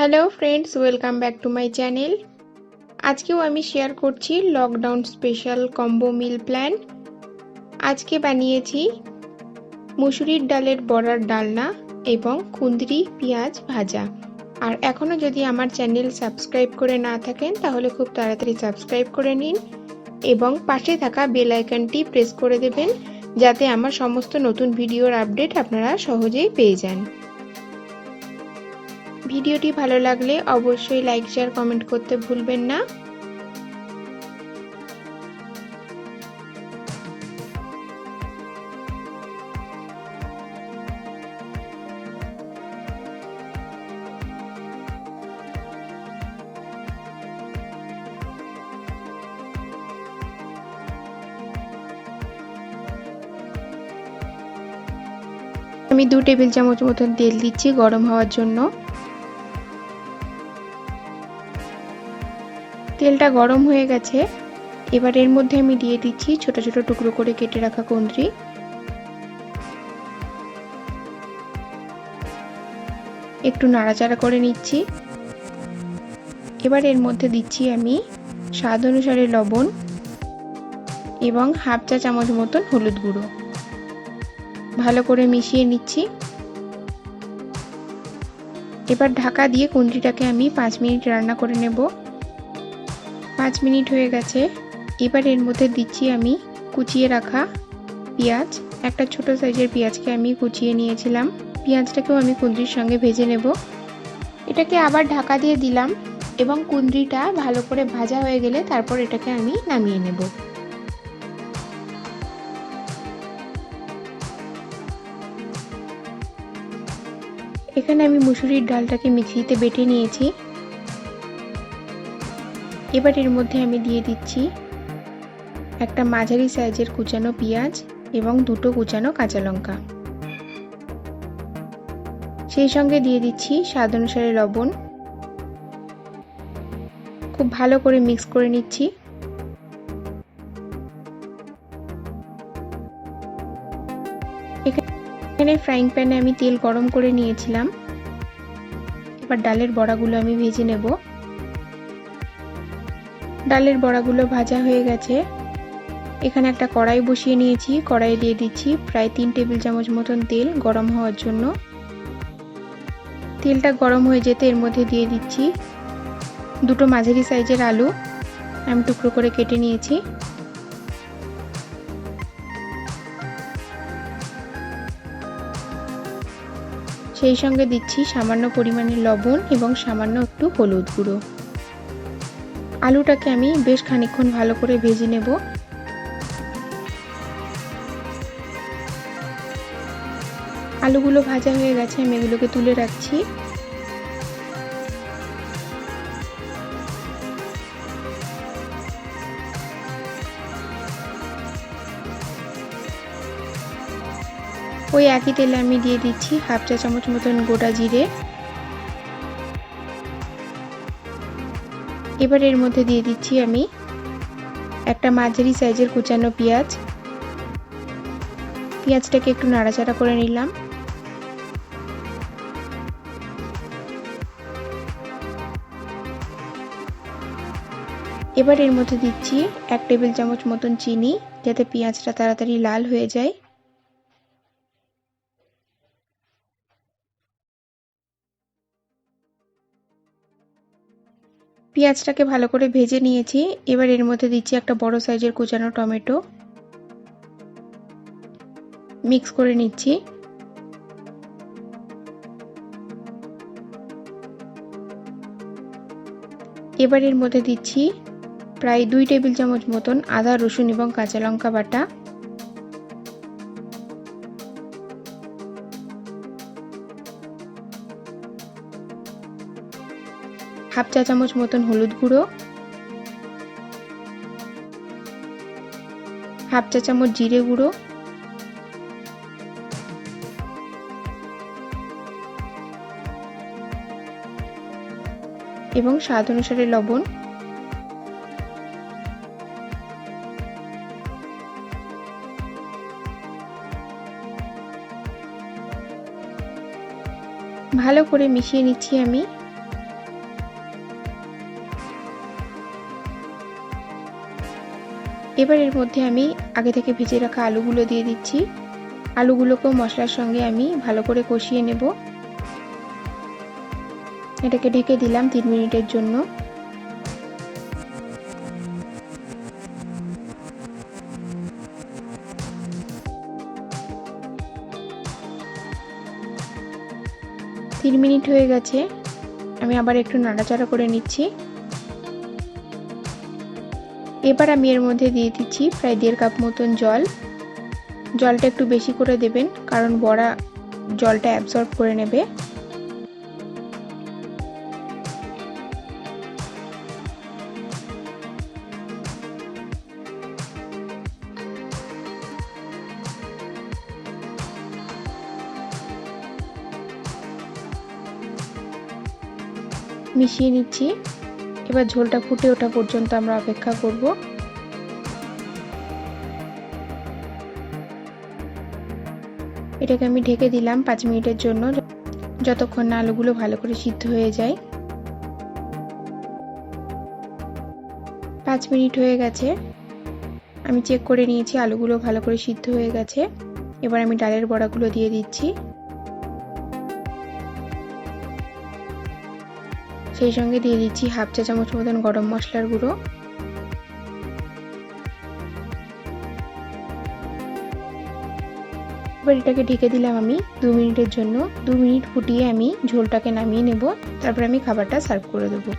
Hello friends, welcome back to my channel. আজকেও আমি share করছি লকডাউন স্পেশাল কম্বো মিল plan. আজকে বানিয়েছি মুসুরির ডালের বড়ার ডালনা এবং কুঁদরি পেঁয়াজ ভাজা। আর এখনও যদি আমার চ্যানেল সাবস্ক্রাইব করে না থাকেন তাহলে খুব তাড়াতাড়ি সাবস্ক্রাইব করে নিন এবং পাশে থাকা বেল আইকনটি প্রেস করে দেবেন যাতে আমার সমস্ত নতুন ভিডিওর আপডেট আপনারা সহজেই পেয়ে যান। ভিডিওটি ভালো লাগলে অবশ্যই লাইক শেয়ার কমেন্ট করতে ভুলবেন না। আমি 2 টেবিল চামচ মতন তেল দিচ্ছি গরম হওয়ার জন্য। তেলটা গরম হয়ে গেছে, এবার এর মধ্যে আমি দিয়ে দিচ্ছি ছোট ছোট টুকরো করে কেটে রাখা কুঁদরি। একটু নাড়াচাড়া করে নিচ্ছি। এবার এর মধ্যে দিচ্ছি আমি স্বাদ অনুসারে লবণ এবং হাফ চা চামচ মতন হলুদ গুঁড়ো। ভালো করে মিশিয়ে নিচ্ছি। এবার ঢাকা দিয়ে কুঁদরিটাকে আমি 5 মিনিট রান্না করে নেব। 5 মিনিট হয়ে গেছে। এবার এর মধ্যে দিচ্ছি আমি কুচিয়ে রাখা পেঁয়াজ। একটা ছোট সাইজের পেঁয়াজকে আমি কুচিয়ে নিয়েছিলাম। পেঁয়াজটাকেও আমি কুঁদরির সঙ্গে ভেজে নেব। এটাকে আবার ঢাকা দিয়ে দিলাম এবং কুঁদরিটা ভালো করে ভাজা হয়ে গেলে তারপর এটাকে আমি নামিয়ে নেব। এখানে আমি মুসুরির ডালটাকে মিক্সিতে বেটে নিয়েছি। এবার এর মধ্যে আমি দিয়ে দিচ্ছি একটা মাঝারি সাইজের কুচানো পেঁয়াজ এবং 2টো কুচানো কাঁচা লঙ্কা। সেই সঙ্গে দিয়ে দিচ্ছি স্বাদ অনুসারে লবণ। খুব ভালো করে মিক্স করে নিচ্ছি। এখানে ফ্রাইং প্যানে আমি তেল গরম করে নিয়েছিলাম। এবার ডালের বড়াগুলো আমি ভেজে নেব। ডালের বড়াগুলো ভাজা হয়ে গেছে। এখানে একটা কড়াই বসিয়ে নিয়েছি। কড়াইয়ে দিয়ে দিচ্ছি প্রায় 3 টেবিল চামচ মতন তেল গরম হওয়ার জন্য। তেলটা গরম হয়ে যেতে এর মধ্যে দিয়ে দিচ্ছি 2টো মাঝারি সাইজের আলু আমি টুকরো করে কেটে নিয়েছি। সেই সঙ্গে দিচ্ছি সামান্য পরিমাণে লবণ এবং সামান্য একটু হলুদ গুঁড়ো। আলুটাকে আমি বেশ খানিকক্ষণ ভালো করে ভেজে নেব। আলুগুলো ভাজা হয়ে গেছে, আমি এগুলোকে তুলে রাখছি। ওই একই তেলে আমি দিয়ে দিচ্ছি হাফ চা চামচ মতন গোটা জিরে। এবার এর মধ্যে দিয়ে দিচ্ছি আমি একটা মাঝারি সাইজের কুচানো পেঁয়াজ। পেঁয়াজটাকে একটু নাড়াচাড়া করে নিলাম। এবার এর মধ্যে দিচ্ছি 1 টেবিল চামচ মতন চিনি যাতে পেঁয়াজটা তাড়াতাড়ি লাল হয়ে যায়। পেঁয়াজটাকে ভালো করে ভেজে নিয়েছি। এবার এর মধ্যে দিচ্ছি একটা বড় সাইজের কুচানো টমেটো। মিক্স করে নিচ্ছি। এবার এর মধ্যে দিচ্ছি প্রায় 2 টেবিল চামচ মতন আদা রসুন এবং কাঁচা লঙ্কা বাটা। হাফ চা চামচ মতন হলুদ গুঁড়ো, হাফ চা চামচ জিরে গুঁড়ো এবং স্বাদ অনুসারে লবণ। ভালো করে মিশিয়ে নিচ্ছি আমি। এবার এর মধ্যে আমি আগে থেকে ভেজে রাখা আলুগুলো দিয়ে দিচ্ছি। আলুগুলোকেও মশলার সঙ্গে আমি ভালো করে কষিয়ে নেব। এটাকে ঢেকে দিলাম 3 মিনিটের জন্য। তিন মিনিট হয়ে গেছে, আমি আবার একটু নাড়াচাড়া করে নিচ্ছি। এবার আমি এর মধ্যে দিয়ে দিচ্ছি প্রায় 1.5 কাপ মতন জল। জলটা একটু বেশি করে দেবেন, কারণ বড়া জলটা অ্যাবজর্ব করে নেবে। মিশিয়ে নিচ্ছি। এবার ঝোলটা ফুটে ওঠা পর্যন্ত আমরা অপেক্ষা করব। এটাকে আমি ঢেকে দিলাম 5 মিনিটের জন্য, যতক্ষণ না আলুগুলো ভালো করে সিদ্ধ হয়ে যায়। 5 মিনিট হয়ে গেছে, আমি চেক করে নিয়েছি আলুগুলো ভালো করে সিদ্ধ হয়ে গেছে। এবার আমি ডালের বড়াগুলো দিয়ে দিচ্ছি, সেই সঙ্গে দিয়ে দিচ্ছি হাফ চা চামচ মতন গরম মশলার গুঁড়ো। এবার এটাকে ঢেকে দিলাম আমি 2 মিনিটের জন্য। 2 মিনিট ফুটিয়ে আমি ঝোলটাকে নামিয়ে নেব, তারপর আমি খাবারটা সার্ভ করে দেবো।